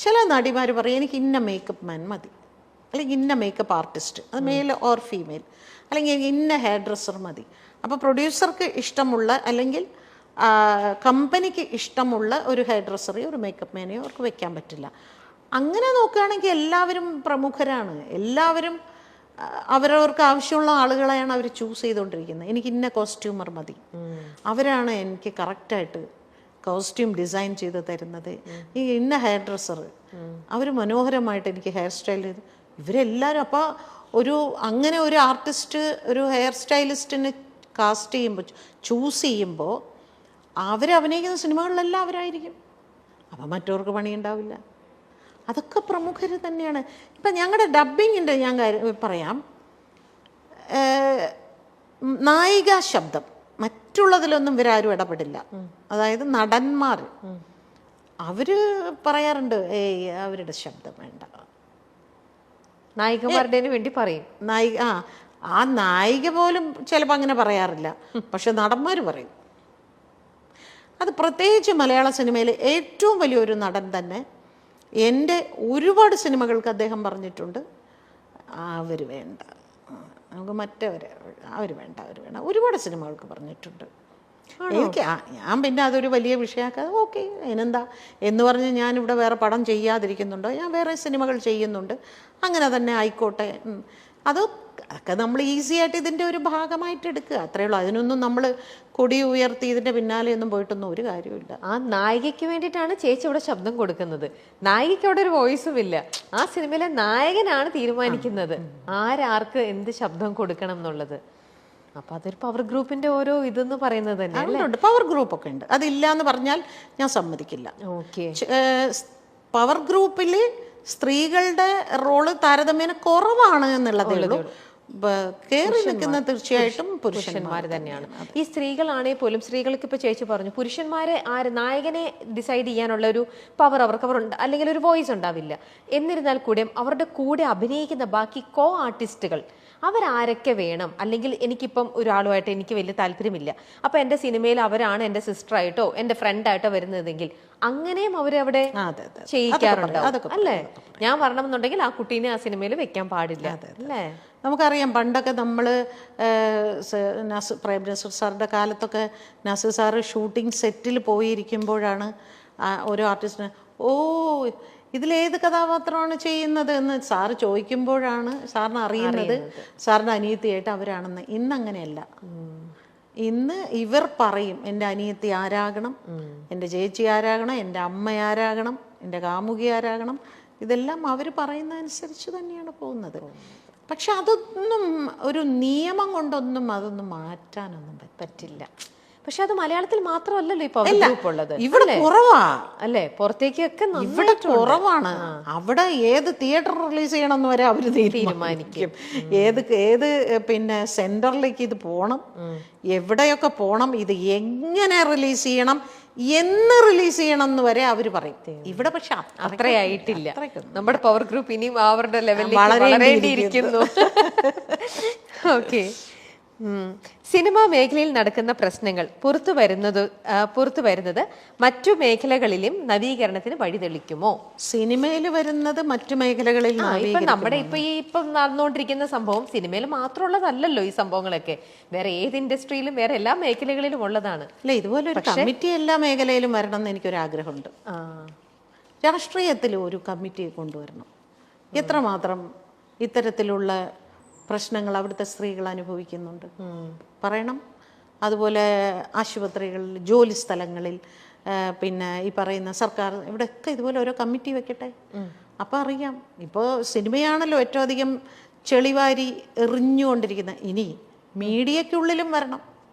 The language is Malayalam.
ചില നടിമാർ പറയും എനിക്ക് ഇന്ന മേക്കപ്പ് മാൻ മതി, അല്ലെങ്കിൽ ഇന്ന മേക്കപ്പ് ആർട്ടിസ്റ്റ്, അത് മെയിൽ ഓർ ഫീമെയിൽ, അല്ലെങ്കിൽ ഇന്ന ഹെയർ ഡ്രസ്സർ മതി. അപ്പോൾ പ്രൊഡ്യൂസർക്ക് ഇഷ്ടമുള്ള അല്ലെങ്കിൽ കമ്പനിക്ക് ഇഷ്ടമുള്ള ഒരു ഹെയർ ഡ്രസ്സറെയോ ഒരു മേക്കപ്പ് മാനെയോ അവർക്ക് വെക്കാൻ പറ്റില്ല. അങ്ങനെ നോക്കുകയാണെങ്കിൽ എല്ലാവരും പ്രമുഖരാണ്, എല്ലാവരും അവരവർക്ക് ആവശ്യമുള്ള ആളുകളെയാണ് അവർ ചൂസ് ചെയ്തുകൊണ്ടിരിക്കുന്നത്. എനിക്ക് ഇന്ന കോസ്റ്റ്യൂമർ മതി, അവരാണ് എനിക്ക് കറക്റ്റായിട്ട് കോസ്റ്റ്യൂം ഡിസൈൻ ചെയ്ത് തരുന്നത്. ഈ ഇന്ന ഹെയർ ഡ്രസ്സർ അവർ മനോഹരമായിട്ട് എനിക്ക് ഹെയർ സ്റ്റൈൽ ചെയ്ത്, ഇവരെല്ലാവരും. അപ്പോൾ അങ്ങനെ ഒരു ആർട്ടിസ്റ്റ് ഒരു ഹെയർ സ്റ്റൈലിസ്റ്റിനെ കാസ്റ്റ് ചെയ്യുമ്പോൾ ചൂസ് ചെയ്യുമ്പോൾ അവരഭിനയിക്കുന്ന സിനിമകളിലെല്ലാം അവരായിരിക്കും. അപ്പം മറ്റവർക്ക് പണിയുണ്ടാവില്ല. അതൊക്കെ പ്രമുഖർ തന്നെയാണ്. ഇപ്പം ഞങ്ങളുടെ ഡബ്ബിങ്ങിൻ്റെ ഞാൻ പറയാം, നായിക ശബ്ദം മറ്റുള്ളതിലൊന്നും ഇവരാരും ഇടപെടില്ല. അതായത് നടന്മാർ അവർ പറയാറുണ്ട് അവരുടെ ശബ്ദം വേണ്ട, നായികമാരുടെ വേണ്ടി പറയും. ആ നായിക പോലും ചിലപ്പോൾ അങ്ങനെ പറയാറില്ല, പക്ഷെ നടന്മാർ പറയും. അത് പ്രത്യേകിച്ച് മലയാള സിനിമയിലെ ഏറ്റവും വലിയൊരു നടൻ തന്നെ എൻ്റെ ഒരുപാട് സിനിമകൾക്ക് അദ്ദേഹം പറഞ്ഞിട്ടുണ്ട്, അവർ വേണ്ട, നമുക്ക് അവർ വേണ്ട ഒരുപാട് സിനിമകൾക്ക് പറഞ്ഞിട്ടുണ്ട്. എനിക്ക് ഞാൻ പിന്നെ അതൊരു വലിയ വിഷയമാക്കാതെ ഓക്കെ അതിനെന്താ എന്ന് പറഞ്ഞ് ഞാനിവിടെ വേറെ പടം ചെയ്യാതിരിക്കുന്നുണ്ടോ, ഞാൻ വേറെ സിനിമകൾ ചെയ്യുന്നുണ്ട്, അങ്ങനെ തന്നെ ആയിക്കോട്ടെ. അതൊക്കെ നമ്മൾ ഈസി ആയിട്ട് ഇതിൻ്റെ ഒരു ഭാഗമായിട്ട് എടുക്കുക, അത്രയേ ഉള്ളൂ. അതിനൊന്നും നമ്മൾ കൊടി ഉയർത്തി ഇതിൻ്റെ പിന്നാലെയൊന്നും പോയിട്ടൊന്നും ഒരു കാര്യമില്ല. ആ നായികയ്ക്ക് വേണ്ടിയിട്ടാണ് ചേച്ചി ഇവിടെ ശബ്ദം കൊടുക്കുന്നത്. നായികയ്ക്ക് അവിടെ ഒരു വോയിസും ഇല്ല. ആ സിനിമയിലെ നായകനാണ് തീരുമാനിക്കുന്നത് ആരാർക്ക് എന്ത് ശബ്ദം കൊടുക്കണം എന്നുള്ളത്. അപ്പൊ അതൊരു പവർ ഗ്രൂപ്പിന്റെ ഓരോ ഇതെന്ന് പറയുന്നത് തന്നെ പവർ ഗ്രൂപ്പ് ഒക്കെ ഉണ്ട്. അതില്ല എന്ന് പറഞ്ഞാൽ ഞാൻ സമ്മതിക്കില്ല. ഓക്കെ, പവർ ഗ്രൂപ്പിൽ സ്ത്രീകളുടെ റോള് താരതമ്യേന കുറവാണ് എന്നുള്ളതേ ഉള്ളൂ. കയറി നിൽക്കുന്ന തീർച്ചയായിട്ടും പുരുഷന്മാർ തന്നെയാണ്. ഈ സ്ത്രീകളാണെങ്കിൽ പോലും, സ്ത്രീകൾക്ക് ഇപ്പൊ ചേച്ചി പറഞ്ഞു പുരുഷന്മാരെ നായകനെ ഡിസൈഡ് ചെയ്യാനുള്ള ഒരു പവർ അവർ അല്ലെങ്കിൽ ഒരു വോയിസ് ഉണ്ടാവില്ല. എന്നിരുന്നാൽ കൂടെ അവരുടെ കൂടെ അഭിനയിക്കുന്ന ബാക്കി കോ ആർട്ടിസ്റ്റുകൾ അവരാരൊക്കെ വേണം, അല്ലെങ്കിൽ എനിക്കിപ്പം ഒരാളുമായിട്ട് എനിക്ക് വലിയ താല്പര്യമില്ല, അപ്പൊ എൻ്റെ സിനിമയിൽ അവരാണ് എൻ്റെ സിസ്റ്ററായിട്ടോ എൻ്റെ ഫ്രണ്ടായിട്ടോ വരുന്നതെങ്കിൽ അങ്ങനെയും അവരവിടെ ചെയ്യിക്കാറുണ്ട് അല്ലേ? ഞാൻ വരണമെന്നുണ്ടെങ്കിൽ ആ കുട്ടീനെ ആ സിനിമയിൽ വെക്കാൻ പാടില്ല അല്ലേ? നമുക്കറിയാം പണ്ടൊക്കെ നമ്മൾ പ്രേം നസീർ സാറിൻ്റെ കാലത്തൊക്കെ നസീർ സാറ് ഷൂട്ടിംഗ് സെറ്റിൽ പോയിരിക്കുമ്പോഴാണ് ഓരോ ആർട്ടിസ്റ്റിന് ഇതിലേത് കഥാപാത്രമാണ് ചെയ്യുന്നത് എന്ന് സാറ് ചോദിക്കുമ്പോഴാണ് സാറിന് അറിയുന്നത് സാറിൻ്റെ അനിയത്തിയായിട്ട് അവരാണെന്ന്. ഇന്നങ്ങനെയല്ല. ഇന്ന് ഇവർ പറയും എൻ്റെ അനിയത്തി ആരാകണം, എൻ്റെ ചേച്ചി ആരാകണം, എൻ്റെ അമ്മ ആരാകണം, എൻ്റെ കാമുകി ആരാകണം, ഇതെല്ലാം അവർ പറയുന്ന അനുസരിച്ച് തന്നെയാണ് പോകുന്നത്. പക്ഷെ അതൊന്നും ഒരു നിയമം കൊണ്ടൊന്നും അതൊന്നും മാറ്റാനൊന്നും പറ്റില്ല. പക്ഷെ അത് മലയാളത്തിൽ മാത്രമല്ലല്ലോ ഇപ്പൊ ഉള്ളത്, ഇവിടെ കുറവാ അല്ലേ? പുറത്തേക്കൊക്കെ ഇവിടെ കുറവാണ്. അവിടെ ഏത് തിയേറ്റർ റിലീസ് ചെയ്യണമെന്ന് വരെ അവർ തീരുമാനിക്കും. ഏത് പിന്നെ സെന്ററിലേക്ക് ഇത് പോകണം, എവിടെയൊക്കെ പോകണം, ഇത് എങ്ങനെ റിലീസ് ചെയ്യണം, എന്ന് റിലീസ് ചെയ്യണം എന്ന് വരെ അവർ പറയും. ഇവിടെ പക്ഷെ അത്രയായിട്ടില്ല. നമ്മുടെ പവർ ഗ്രൂപ്പ് ഇനിയും അവരുടെ ലെവലിൽ വളരേണ്ടിയിരിക്കുന്നു. ഓക്കെ, സിനിമാ മേഖലയിൽ നടക്കുന്ന പ്രശ്നങ്ങൾ പുറത്തു വരുന്നത് മറ്റു മേഖലകളിലും നവീകരണത്തിന് വഴിതെളിക്കുമോ? സിനിമയിൽ വരുന്നത് മറ്റു മേഖലകളിൽ നമ്മുടെ ഇപ്പം നടന്നുകൊണ്ടിരിക്കുന്ന സംഭവം സിനിമയിൽ മാത്രമുള്ളതല്ലല്ലോ. ഈ സംഭവങ്ങളൊക്കെ വേറെ ഏത് ഇൻഡസ്ട്രിയിലും വേറെ എല്ലാ മേഖലകളിലും ഉള്ളതാണ്. അല്ല, ഇതുപോലെ ഒരു കമ്മിറ്റി എല്ലാ മേഖലയിലും വരണം എന്ന് എനിക്കൊരാഗ്രഹമുണ്ട്. രാഷ്ട്രീയത്തിൽ ഒരു കമ്മിറ്റി കൊണ്ടുവരണം. എത്രമാത്രം ഇത്തരത്തിലുള്ള പ്രശ്നങ്ങൾ അവിടുത്തെ സ്ത്രീകൾ അനുഭവിക്കുന്നുണ്ട് പറയണം. അതുപോലെ ആശുപത്രികളിൽ, ജോലി സ്ഥലങ്ങളിൽ, പിന്നെ ഈ പറയുന്ന സർക്കാർ, ഇവിടെയൊക്കെ ഇതുപോലെ ഓരോ കമ്മിറ്റി വെക്കട്ടെ. അപ്പം അറിയാം. ഇപ്പോൾ സിനിമയാണല്ലോ ഏറ്റവും അധികം ചെളിവാരി എറിഞ്ഞുകൊണ്ടിരിക്കുന്നത്. ഇനി മീഡിയയ്ക്കുള്ളിലും വരണം.